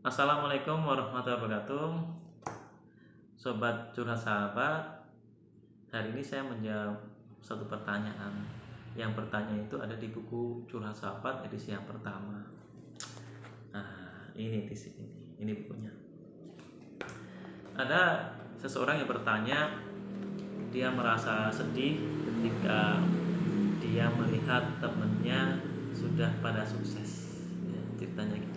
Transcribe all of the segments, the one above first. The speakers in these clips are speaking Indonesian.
Assalamualaikum warahmatullahi wabarakatuh. Sobat curhat sahabat, hari ini saya menjawab satu pertanyaan. Yang pertanyaan itu ada di buku Curhat Sahabat edisi yang pertama. Nah, ini di sini. Ini bukunya. Ada seseorang yang bertanya, dia merasa sedih ketika dia melihat temannya sudah pada sukses. Ya, ceritanya gitu.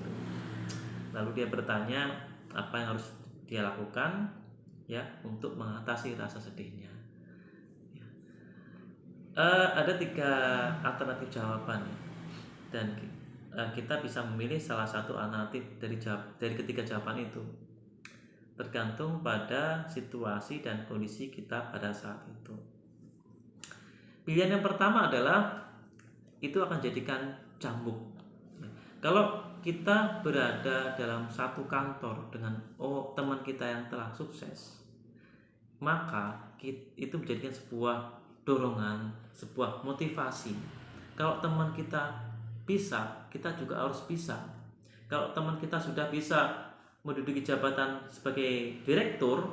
Lalu dia bertanya apa yang harus dia lakukan ya untuk mengatasi rasa sedihnya. Ya. Ada 3 alternatif jawaban ya. Dan kita bisa memilih salah satu alternatif dari ketiga jawaban itu. Tergantung pada situasi dan kondisi kita pada saat itu. Pilihan yang pertama adalah itu akan jadikan cambuk. Kalau kita berada dalam satu kantor dengan teman kita yang telah sukses, maka itu menjadikan sebuah dorongan, sebuah motivasi. Kalau teman kita bisa, kita juga harus bisa. Kalau teman kita sudah bisa menduduki jabatan sebagai direktur,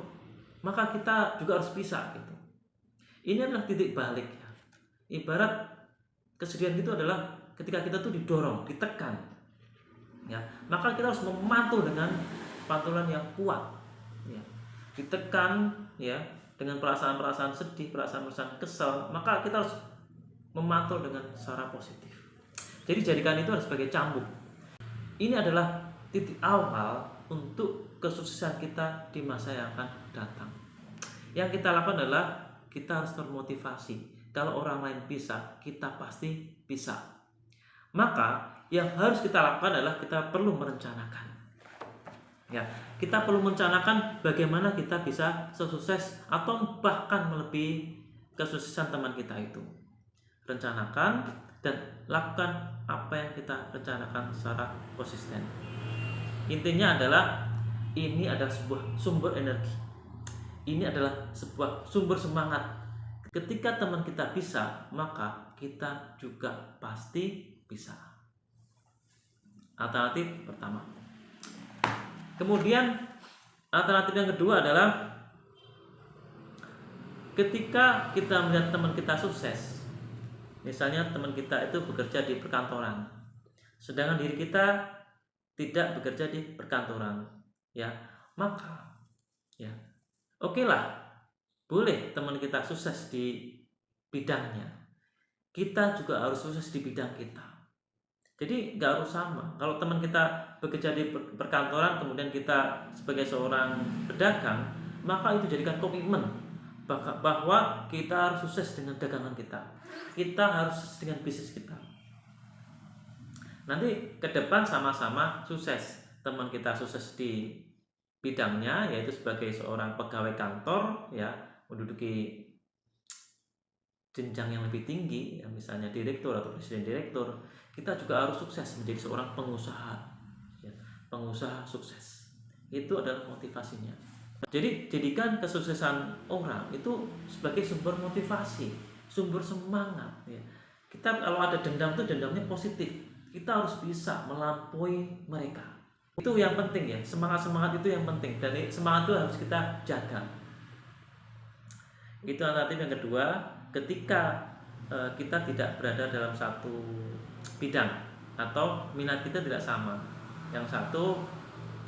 maka kita juga harus bisa gitu. Ini adalah titik balik ya. Ibarat kesedihan itu adalah ketika kita tuh didorong, ditekan. Ya, maka kita harus memantul dengan pantulan yang kuat. Ya. Ditekan ya dengan perasaan-perasaan sedih, perasaan-perasaan kesal, maka kita harus memantul dengan secara positif. Jadi jadikan itu sebagai cambuk. Ini adalah titik awal untuk kesuksesan kita di masa yang akan datang. Yang kita lakukan adalah kita harus termotivasi. Kalau orang lain bisa, kita pasti bisa. Maka yang harus kita lakukan adalah kita perlu merencanakan. Ya, kita perlu merencanakan bagaimana kita bisa sukses atau bahkan melebihi kesuksesan teman kita itu. Rencanakan dan lakukan apa yang kita rencanakan secara konsisten. Intinya adalah ini adalah sebuah sumber energi. Ini adalah sebuah sumber semangat. Ketika teman kita bisa, maka kita juga pasti bisa. Alternatif pertama. Kemudian alternatif yang kedua adalah ketika kita melihat teman kita sukses. Misalnya teman kita itu bekerja di perkantoran, sedangkan diri kita tidak bekerja di perkantoran, ya, maka ya, oke lah, boleh teman kita sukses di bidangnya. Kita juga harus sukses di bidang kita. Jadi nggak harus sama. Kalau teman kita bekerja di perkantoran, kemudian kita sebagai seorang pedagang, maka itu jadikan komitmen bahwa kita harus sukses dengan dagangan kita. Kita harus sukses dengan bisnis kita. Nanti ke depan sama-sama sukses. Teman kita sukses di bidangnya, yaitu sebagai seorang pegawai kantor, ya, menduduki jenjang yang lebih tinggi, ya, misalnya direktur atau presiden direktur. Kita juga harus sukses menjadi seorang pengusaha, ya, pengusaha sukses. Itu adalah motivasinya. Jadi jadikan kesuksesan orang itu sebagai sumber motivasi, sumber semangat. Ya. Kita kalau ada dendam itu dendamnya positif. Kita harus bisa melampaui mereka. Itu yang penting ya, semangat itu yang penting. Dan semangat itu harus kita jaga. Itu alternatif yang kedua. Ketika kita tidak berada dalam satu bidang atau minat kita tidak sama. Yang satu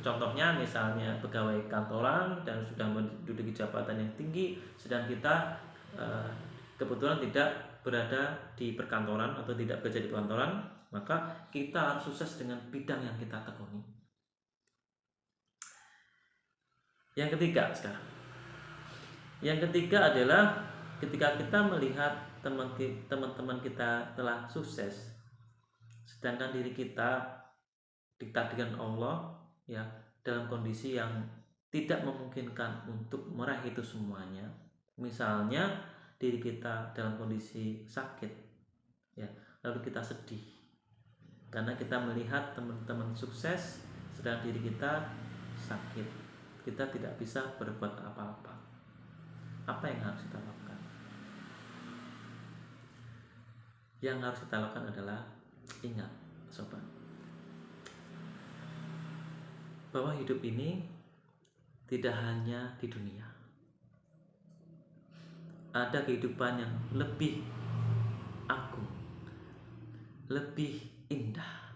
contohnya misalnya pegawai kantoran dan sudah menduduki jabatan yang tinggi, sedang kita kebetulan tidak berada di perkantoran atau tidak bekerja di perkantoran, maka kita harus sukses dengan bidang yang kita tekuni. Yang ketiga sekarang. Yang ketiga adalah ketika kita melihat teman-teman kita telah sukses, sedangkan diri kita ditakdirkan Allah ya dalam kondisi yang tidak memungkinkan untuk meraih itu semuanya. Misalnya diri kita dalam kondisi sakit, ya, lalu kita sedih karena kita melihat teman-teman sukses, sedang diri kita sakit. Kita tidak bisa berbuat apa-apa. Apa yang harus kita lakukan? Yang harus kita lakukan adalah ingat, sobat, bahwa hidup ini tidak hanya di dunia. Ada kehidupan yang lebih agung, lebih indah,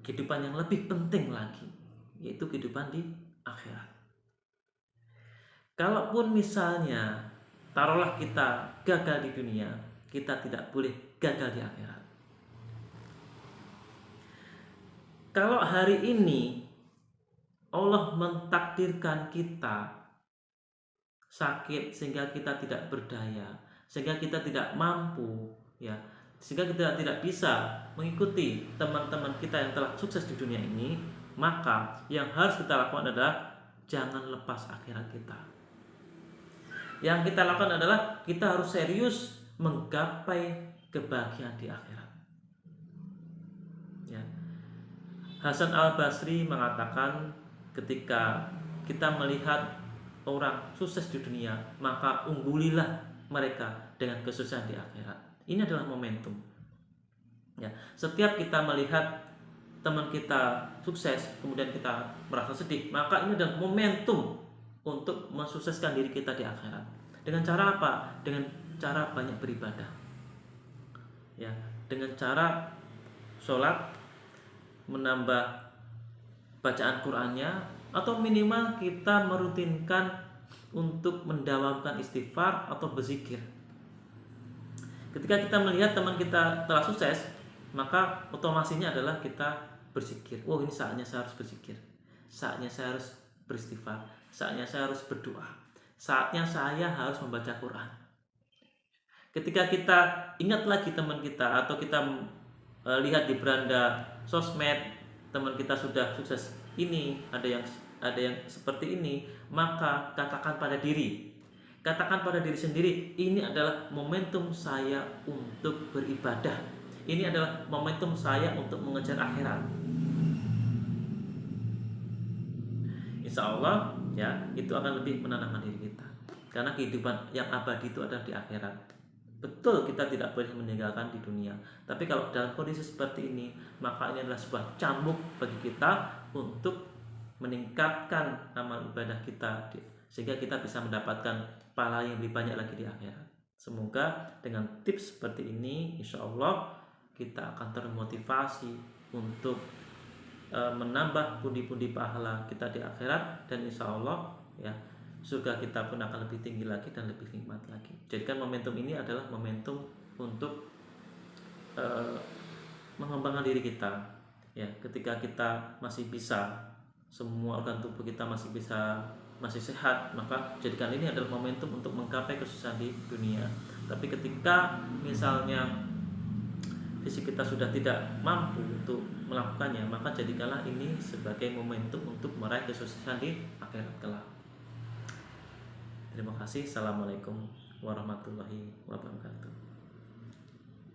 kehidupan yang lebih penting lagi, yaitu kehidupan di akhirat. Kalaupun misalnya taruhlah kita gagal di dunia, kita tidak boleh gagal di akhirat. Kalau hari ini Allah mentakdirkan kita sakit sehingga kita tidak berdaya, sehingga kita tidak mampu, ya, sehingga kita tidak bisa mengikuti teman-teman kita yang telah sukses di dunia ini, maka yang harus kita lakukan adalah jangan lepas akhirat kita. Yang kita lakukan adalah kita harus serius menggapai kebahagiaan di akhirat. Ya. Hasan Al-Basri mengatakan, ketika kita melihat orang sukses di dunia, maka unggulilah mereka dengan kesuksesan di akhirat. Ini adalah momentum. Ya, setiap kita melihat teman kita sukses, kemudian kita merasa sedih, maka ini adalah momentum untuk mensukseskan diri kita di akhirat. Dengan cara apa? Dengan cara banyak beribadah. Ya, dengan cara sholat, menambah bacaan Qur'annya, atau minimal kita merutinkan untuk mendawamkan istighfar atau berzikir. Ketika kita melihat teman kita telah sukses, maka otomasinya adalah kita berzikir. Oh, ini saatnya saya harus berzikir, saatnya saya harus beristighfar, saatnya saya harus berdoa, saatnya saya harus membaca Quran. Ketika kita ingat lagi teman kita, atau kita lihat di beranda sosmed teman kita sudah sukses ini, ada yang seperti ini, maka katakan pada diri sendiri, ini adalah momentum saya untuk beribadah, ini adalah momentum saya untuk mengejar akhirat. Insya Allah, ya, itu akan lebih menanamkan diri kita, karena kehidupan yang abadi itu adalah di akhirat. Betul, kita tidak boleh meninggalkan di dunia, tapi kalau dalam kondisi seperti ini, maka ini adalah sebuah cambuk bagi kita untuk meningkatkan amal ibadah kita, sehingga kita bisa mendapatkan pahala yang lebih banyak lagi di akhirat. Semoga dengan tips seperti ini, insya Allah kita akan termotivasi untuk menambah pundi-pundi pahala kita di akhirat, dan insya Allah, ya, surga kita pun akan lebih tinggi lagi dan lebih nikmat lagi. Jadikan momentum ini adalah momentum untuk mengembangkan diri kita. Ya, ketika kita masih bisa, semua organ tubuh kita masih sehat, maka jadikan ini adalah momentum untuk menggapai kesuksesan di dunia. Tapi ketika misalnya fisik kita sudah tidak mampu untuk melakukannya, maka jadikanlah ini sebagai momentum untuk meraih kesuksesan di akhirat kelak. Terima kasih. Assalamualaikum warahmatullahi wabarakatuh.